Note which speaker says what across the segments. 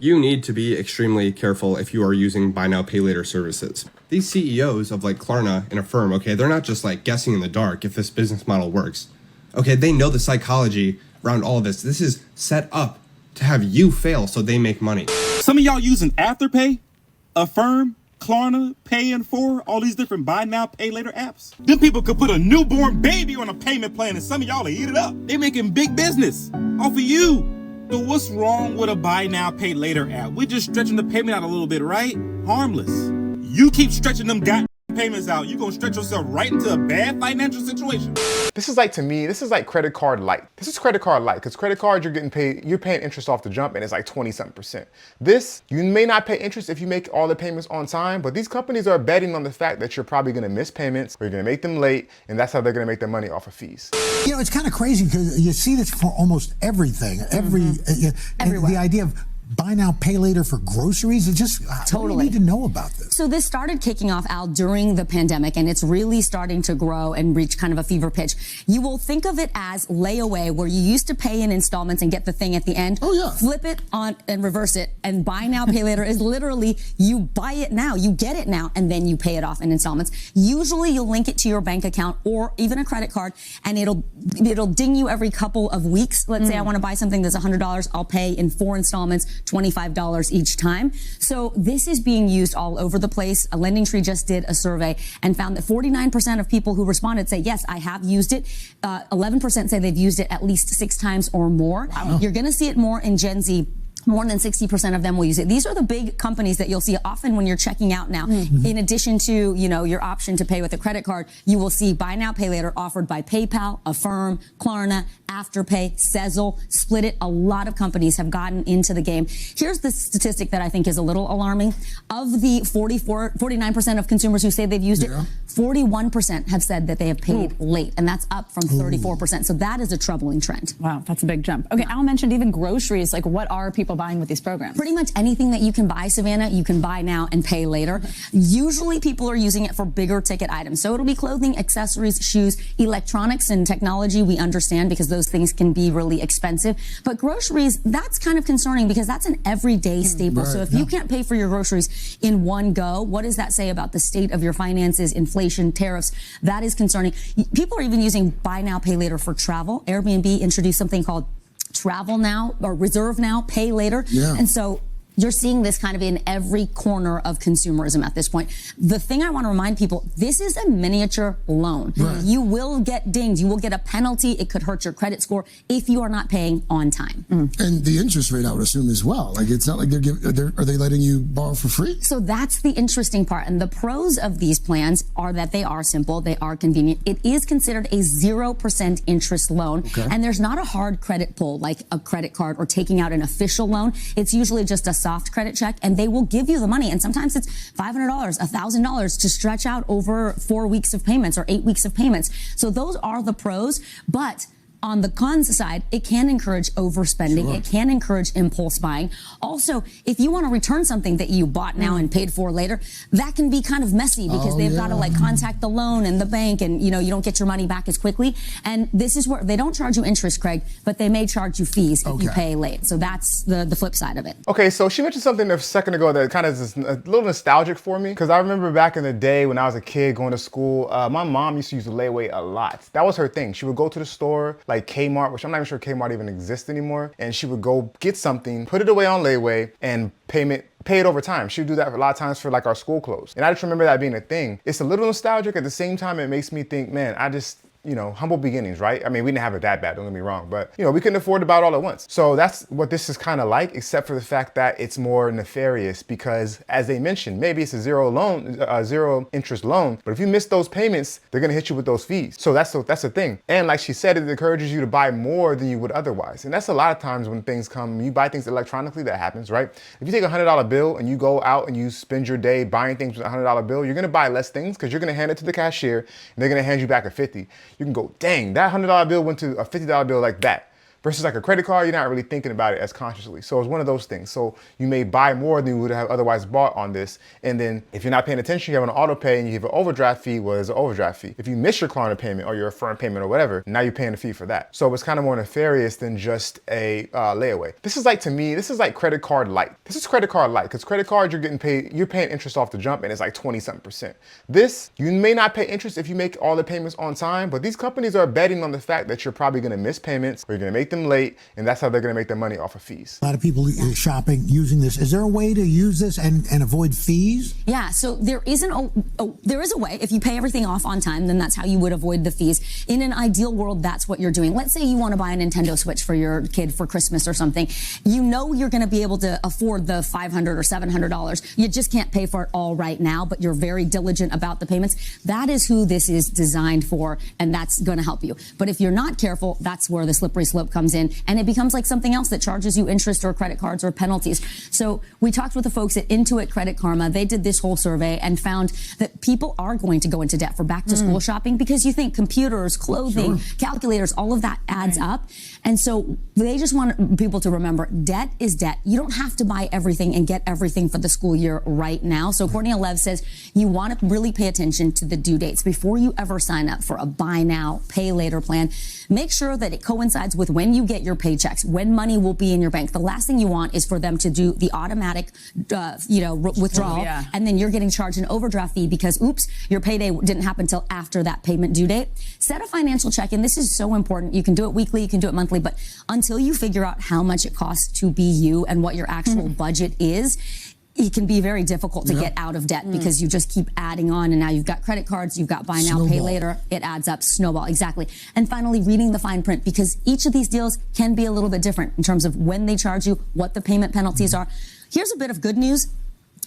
Speaker 1: You need to be extremely careful if you are using buy now, pay later services. These CEOs of like Klarna in Affirm, okay, they're not just like guessing in the dark if this business model works. Okay, they know the psychology around all of this. This is set up to have you fail so they make money.
Speaker 2: Some of y'all using Afterpay, Affirm, Klarna, Pay in 4, all these different buy now, pay later apps. Them people could put a newborn baby on a payment plan and some of y'all will eat it up. They making big business off of you. So what's wrong with a buy now, pay later app? We're just stretching the payment out a little bit, right? Harmless. You keep stretching them goddamn payments out, you're gonna stretch yourself right into a bad financial situation.
Speaker 3: This is like, to me, this is like credit card light. This is credit card light, because credit cards, you're paying interest off the jump and it's like 20-something%. This, you may not pay interest if you make all the payments on time, but these companies are betting on the fact that you're probably gonna miss payments or you're gonna make them late, and that's how they're gonna make their money off of fees.
Speaker 4: You know, it's kind of crazy because you see this for almost everything. Everywhere. The idea of buy now, pay later for groceries. It just totally need to know about this.
Speaker 5: So this started kicking off, Al, during the pandemic, and it's really starting to grow and reach kind of a fever pitch. You will think of it as layaway, where you used to pay in installments and get the thing at the end.
Speaker 4: Oh, yeah.
Speaker 5: Flip it on and reverse it. And buy now, pay later is literally you buy it now, you get it now, and then you pay it off in installments. Usually you'll link it to your bank account or even a credit card, and it'll ding you every couple of weeks. Let's say I want to buy something that's $100. I'll pay in 4 installments, $25 each time. So this is being used all over the place. A Lending Tree just did a survey and found that 49% of people who responded say, yes, I have used it. 11% say they've used it at least 6 times or more. Wow. You're going to see it more in Gen Z. More than 60% of them will use it. These are the big companies that you'll see often when you're checking out now. In addition to, you know, your option to pay with a credit card, you will see buy now, pay later offered by PayPal, Affirm, Klarna, Afterpay, Sezzle, Split It. A lot of companies have gotten into the game. Here's the statistic that I think is a little alarming. Of the 49% of consumers who say they've used it, 41% have said that they have paid late, and that's up from 34%. So that is a troubling trend.
Speaker 6: Wow, that's a big jump. Okay, Al mentioned even groceries. Like, what are people buying with these programs?
Speaker 5: Pretty much anything that you can buy, Savannah, you can buy now and pay later. Usually people are using it for bigger ticket items. So it'll be clothing, accessories, shoes, electronics, and technology. We understand because those things can be really expensive. But groceries, that's kind of concerning because that's an everyday staple. So if you can't pay for your groceries in one go, what does that say about the state of your finances, inflation, tariffs? That is concerning. People are even using buy now, pay later for travel. Airbnb introduced something called Travel Now or Reserve Now, Pay Later. And so you're seeing this kind of in every corner of consumerism at this point. The thing I want to remind people, this is a miniature loan. You will get dinged. You will get a penalty. It could hurt your credit score if you are not paying on time.
Speaker 4: And the interest rate, I would assume, as well. Like, it's not like are they letting you borrow for free?
Speaker 5: So that's the interesting part. And the pros of these plans are that they are simple. They are convenient. It is considered a 0% interest loan. And there's not a hard credit pull like a credit card or taking out an official loan. It's usually just a soft credit check, and they will give you the money. And sometimes it's $500, $1,000 to stretch out over 4 weeks of payments or 8 weeks of payments. So those are the pros. But on the cons side, it can encourage overspending. It can encourage impulse buying. Also, if you want to return something that you bought now and paid for later, that can be kind of messy because they've got to like contact the loan and the bank, and you know, you don't get your money back as quickly. And this is where they don't charge you interest, Craig, but they may charge you fees if you pay late. So that's the flip side of it.
Speaker 3: Okay, so she mentioned something a second ago that kind of is a little nostalgic for me, because I remember back in the day when I was a kid going to school, my mom used to use the layaway a lot. That was her thing. She would go to the store, like Kmart, which I'm not even sure Kmart even exists anymore, and she would go get something, put it away on layaway, and pay it over time. She would do that a lot of times for like our school clothes. And I just remember that being a thing. It's a little nostalgic. At the same time, it makes me think, man, you know, humble beginnings, right? I mean, we didn't have it that bad, don't get me wrong, but you know, we couldn't afford to buy it all at once. So that's what this is kind of like, except for the fact that it's more nefarious because, as they mentioned, maybe it's a zero interest loan, but if you miss those payments, they're gonna hit you with those fees. So that's the thing. And like she said, it encourages you to buy more than you would otherwise. And that's a lot of times when things come, you buy things electronically, that happens, right? If you take a $100 bill and you go out and you spend your day buying things with a $100 bill, you're gonna buy less things because you're gonna hand it to the cashier and they're gonna hand you back a 50. You can go, dang, that $100 bill went to a $50 bill like that. Versus like a credit card, you're not really thinking about it as consciously. So it's one of those things. So you may buy more than you would have otherwise bought on this. And then if you're not paying attention, you have an auto pay and you have an overdraft fee. Well, there's an overdraft fee. If you miss your Klarna payment or your Affirm payment or whatever, now you're paying a fee for that. So it's kind of more nefarious than just a layaway. This is like, to me, this is like credit card light. This is credit card light, because credit cards, you're paying interest off the jump and it's like 20-something%. This, you may not pay interest if you make all the payments on time, but these companies are betting on the fact that you're probably gonna miss payments or you're gonna make them late, and that's how they're gonna make their money off of fees.
Speaker 4: A lot of people shopping using this. Is there a way to use this and avoid fees?
Speaker 5: Yeah, so there is a way. If you pay everything off on time, then that's how you would avoid the fees. In an ideal world, that's what you're doing. Let's say you want to buy a Nintendo Switch for your kid for Christmas or something. You know you're going to be able to afford the $500 or $700. You just can't pay for it all right now, but you're very diligent about the payments. That is who this is designed for, and that's going to help you. But if you're not careful, that's where the slippery slope comes in, and it becomes like something else that charges you interest or credit cards or penalties. So we talked with the folks at Intuit Credit Karma. They did this whole survey and found that people are going to go into debt for back to school shopping, because you think computers, clothing, calculators, all of that adds up. And so they just want people to remember, debt is debt. You don't have to buy everything and get everything for the school year right now. So Courtney Lev says you want to really pay attention to the due dates before you ever sign up for a buy now, pay later plan. Make sure that it coincides with when you get your paychecks, when money will be in your bank. The last thing you want is for them to do the automatic, withdrawal, and then you're getting charged an overdraft fee because, oops, your payday didn't happen until after that payment due date. Set a financial check-in. This is so important. You can do it weekly, you can do it monthly, but until you figure out how much it costs to be you and what your actual budget is, it can be very difficult to get out of debt because you just keep adding on, and now you've got credit cards, you've got buy now, pay later. It adds up, snowball, exactly. And finally, reading the fine print, because each of these deals can be a little bit different in terms of when they charge you, what the payment penalties are. Here's a bit of good news.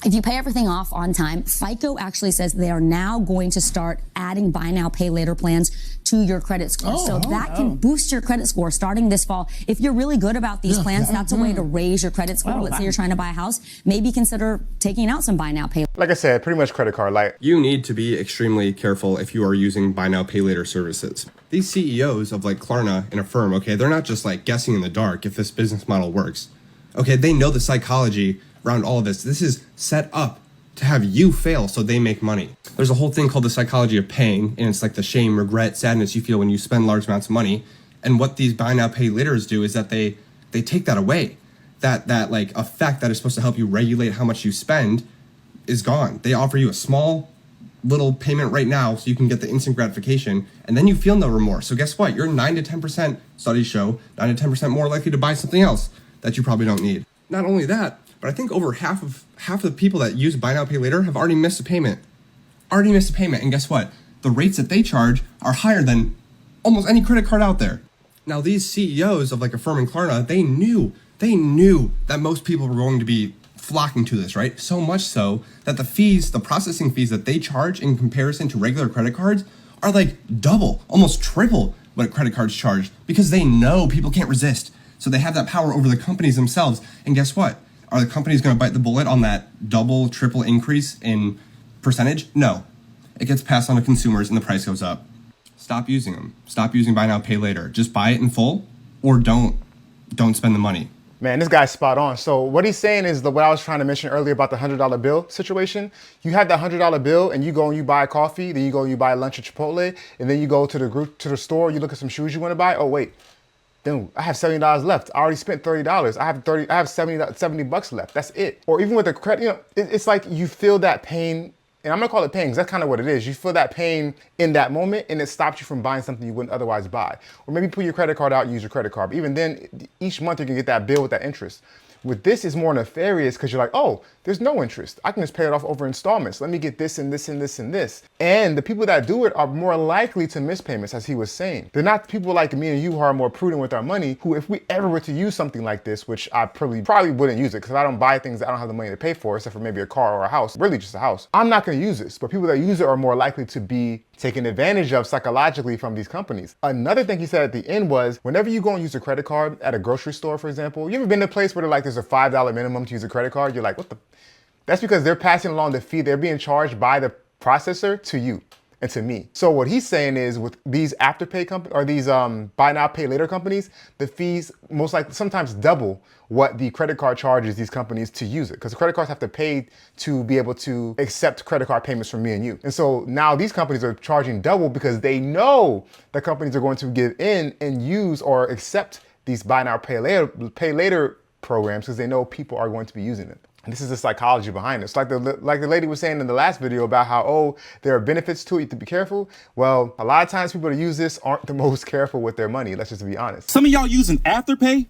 Speaker 5: If you pay everything off on time, FICO actually says they are now going to start adding buy now, pay later plans to your credit score. So that can boost your credit score starting this fall. If you're really good about these plans, that's a way to raise your credit score. Let's say you're trying to buy a house, maybe consider taking out some buy now, pay later.
Speaker 3: Like I said, pretty much credit card light.
Speaker 1: You need to be extremely careful if you are using buy now, pay later services. These CEOs of like Klarna and Affirm, okay, they're not just like guessing in the dark if this business model works. Okay, they know the psychology around all of this. This is set up to have you fail so they make money. There's a whole thing called the psychology of paying, and it's like the shame, regret, sadness you feel when you spend large amounts of money. And what these buy now, pay laters do is that they take that away. That like effect that is supposed to help you regulate how much you spend is gone. They offer you a small little payment right now so you can get the instant gratification, and then you feel no remorse. So guess what? You're 9 to 10%, studies show, 9 to 10% more likely to buy something else that you probably don't need. Not only that, but I think over half of the people that use buy now, pay later have already missed a payment. And guess what? The rates that they charge are higher than almost any credit card out there. Now, these CEOs of like Affirm and Klarna, they knew that most people were going to be flocking to this, right? So much so that the processing fees that they charge in comparison to regular credit cards are like double, almost triple what credit cards charge, because they know people can't resist. So they have that power over the companies themselves. And guess what? Are the companies going to bite the bullet on that double, triple increase in percentage? No. It gets passed on to consumers and the price goes up. Stop using them. Stop using buy now, pay later. Just buy it in full, or don't spend the money.
Speaker 3: Man, this guy's spot on. So what he's saying is what I was trying to mention earlier about the $100 bill situation. You have that $100 bill and you go and you buy a coffee, then you go and you buy lunch at Chipotle, and then you go to the store, you look at some shoes you want to buy. Oh, wait. Dude, I have $70 left. I already spent $30. I have 70 bucks left. That's it. Or even with the credit, it's like you feel that pain, and I'm gonna call it pain because that's kind of what it is. You feel that pain in that moment, and it stops you from buying something you wouldn't otherwise buy. Or maybe pull your credit card out and use your credit card. But even then, each month you can get that bill with that interest. With this, is more nefarious because you're like, oh, there's no interest. I can just pay it off over installments. Let me get this and this and this and this. And the people that do it are more likely to miss payments, as he was saying. They're not people like me and you who are more prudent with our money, who if we ever were to use something like this, which I probably wouldn't use it because I don't buy things that I don't have the money to pay for, except for maybe a car or a house, really just a house. I'm not gonna use this, but people that use it are more likely to be taken advantage of psychologically from these companies. Another thing he said at the end was, whenever you go and use a credit card at a grocery store, for example, you ever been to a place where there's a $5 minimum to use a credit card? You're like, what the? That's because they're passing along the fee. They're being charged by the processor to you. and to me. So what he's saying is with these afterpay companies or these buy now pay later companies, the fees most likely sometimes double what the credit card charges these companies to use it, because the credit cards have to pay to be able to accept credit card payments from me and you. And so now these companies are charging double because they know that companies are going to give in and use or accept these buy now pay later programs because they know people are going to be using it. And this is the psychology behind it. It's like the lady was saying in the last video about how, oh, there are benefits to it, you have to be careful. Well, a lot of times people that use this aren't the most careful with their money. Let's just be honest.
Speaker 2: Some of y'all using Afterpay,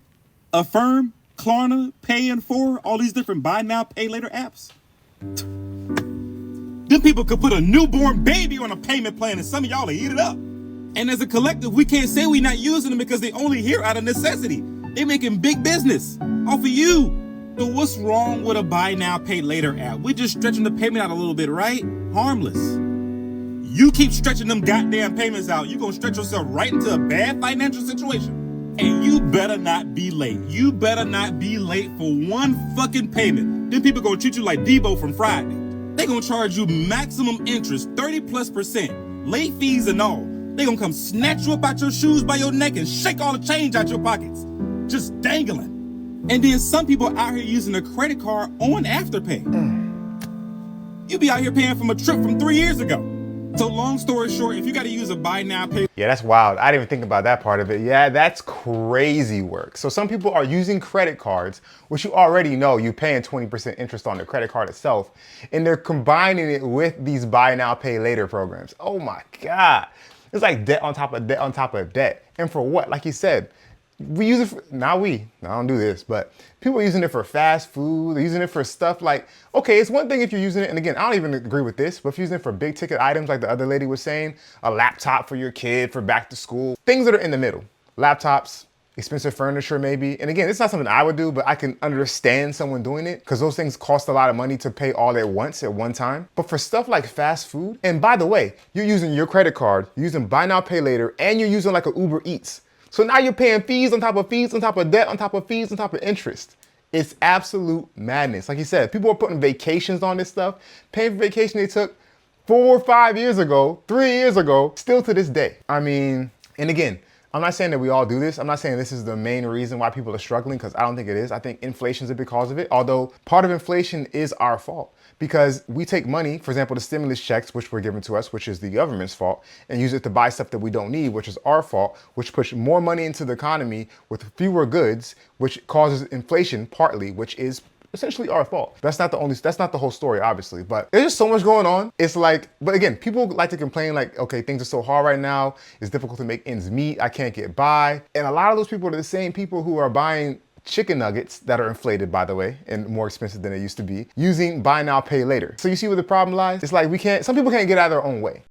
Speaker 2: Affirm, Klarna, Pay in 4, all these different buy now, pay later apps. Them people could put a newborn baby on a payment plan and some of y'all will eat it up. And as a collective, we can't say we're not using them because they only here out of necessity. They making big business off of you. So what's wrong with a buy now, pay later app? We're just stretching the payment out a little bit, right? Harmless. You keep stretching them goddamn payments out, you're gonna stretch yourself right into a bad financial situation. And you better not be late. You better not be late for one fucking payment. Then people gonna treat you like Debo from Friday. They gonna charge you maximum interest, 30+%, late fees and all. They gonna come snatch you up out your shoes by your neck and shake all the change out your pockets. Just dangling. And then some people out here using a credit card on Afterpay. You be out here paying from a trip from 3 years ago. So long story short, if you gotta use a buy now, pay.
Speaker 3: Yeah, that's wild. I didn't even think about that part of it. Yeah, that's crazy work. So some people are using credit cards, which you already know you're paying 20% interest on the credit card itself, and they're combining it with these buy now, pay later programs. Oh my God. It's like debt on top of debt on top of debt. And for what? Like you said, we use it for, I don't do this, but people are using it for fast food. They're using it for stuff like, okay, it's one thing if you're using it, and again, I don't even agree with this, but if you're using it for big ticket items like the other lady was saying, a laptop for your kid for back to school, things that are in the middle, laptops, expensive furniture maybe. And again, it's not something I would do, but I can understand someone doing it because those things cost a lot of money to pay all at once at one time. But for stuff like fast food, and by the way, you're using your credit card, you're using buy now, pay later, and you're using like an Uber Eats. So now you're paying fees on top of fees, on top of debt, on top of fees, on top of interest. It's absolute madness. Like you said, people are putting vacations on this stuff, paying for vacation they took 4 or 5 years ago, 3 years ago, still to this day. I mean, and again, I'm not saying that we all do this. I'm not saying this is the main reason why people are struggling, because I don't think it is. I think inflation is a big cause of it, although part of inflation is our fault. Because we take money, for example, the stimulus checks, which were given to us, which is the government's fault, and use it to buy stuff that we don't need, which is our fault, which push more money into the economy with fewer goods, which causes inflation partly, which is essentially our fault. That's not the whole story, obviously, but there's just so much going on. It's like, but again, people like to complain like, okay, things are so hard right now. It's difficult to make ends meet. I can't get by. And a lot of those people are the same people who are buying chicken nuggets that are inflated, by the way, and more expensive than they used to be, using buy now, pay later. So you see where the problem lies? It's like some people can't get out of their own way.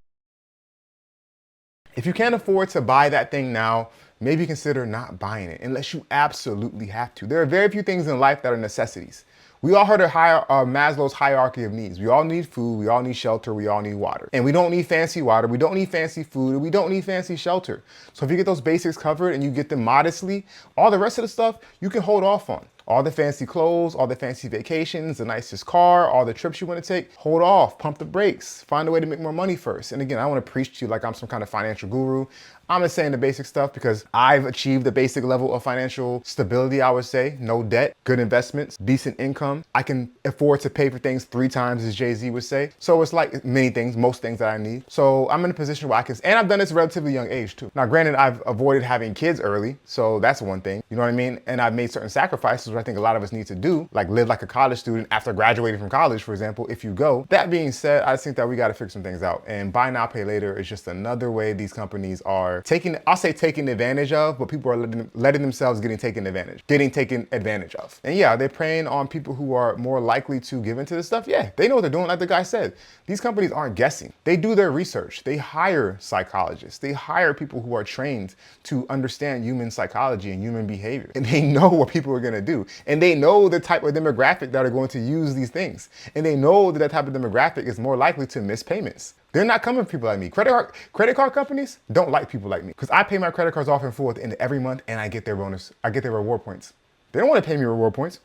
Speaker 3: If you can't afford to buy that thing now, maybe consider not buying it unless you absolutely have to. There are very few things in life that are necessities. We all heard of Maslow's hierarchy of needs. We all need food, we all need shelter, we all need water. And we don't need fancy water, we don't need fancy food, and we don't need fancy shelter. So if you get those basics covered and you get them modestly, all the rest of the stuff you can hold off on. All the fancy clothes, all the fancy vacations, the nicest car, all the trips you want to take, hold off, pump the brakes, find a way to make more money first. And again, I want to preach to you like I'm some kind of financial guru. I'm just saying the basic stuff because I've achieved the basic level of financial stability, I would say. No debt, good investments, decent income. I can afford to pay for things 3 times, as Jay-Z would say. So it's like many things, most things that I need. So I'm in a position where I can, and I've done this at a relatively young age too. Now, granted, I've avoided having kids early, so that's one thing, you know what I mean? And I've made certain sacrifices, which I think a lot of us need to do, like live like a college student after graduating from college, for example, if you go. That being said, I think that we got to figure some things out. And buy now, pay later is just another way these companies are taking advantage of, but people are letting themselves getting taken advantage of. And yeah, they're preying on people who are more likely to give into this stuff. Yeah, they know what they're doing. Like the guy said, these companies aren't guessing. They do their research. They hire psychologists. They hire people who are trained to understand human psychology and human behavior. And they know what people are going to do. And they know the type of demographic that are going to use these things. And they know that type of demographic is more likely to miss payments. They're not coming for people like me. Credit card companies don't like people like me because I pay my credit cards off in full at the end of every month and I get their bonus. I get their reward points. They don't want to pay me reward points.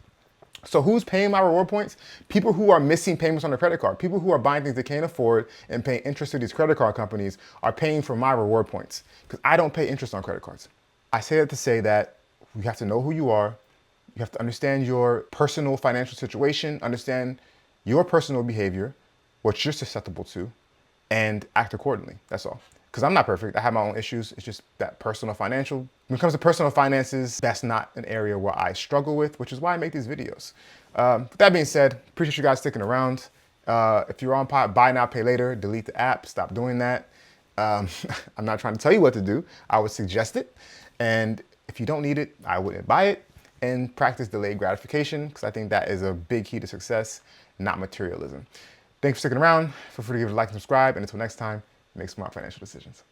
Speaker 3: So who's paying my reward points? People who are missing payments on their credit card. People who are buying things they can't afford and paying interest to these credit card companies are paying for my reward points because I don't pay interest on credit cards. I say that to say that you have to know who you are. You have to understand your personal financial situation, understand your personal behavior, what you're susceptible to, and act accordingly. That's all. Because I'm not perfect. I have my own issues. It's just that personal financial. When it comes to personal finances, that's not an area where I struggle with, which is why I make these videos. With that being said, appreciate you guys sticking around. If you're on buy now, pay later, delete the app, stop doing that. I'm not trying to tell you what to do. I would suggest it. And if you don't need it, I wouldn't buy it. And practice delayed gratification, because I think that is a big key to success, not materialism. Thanks for sticking around. Feel free to give it a like and subscribe. And until next time, make smart financial decisions.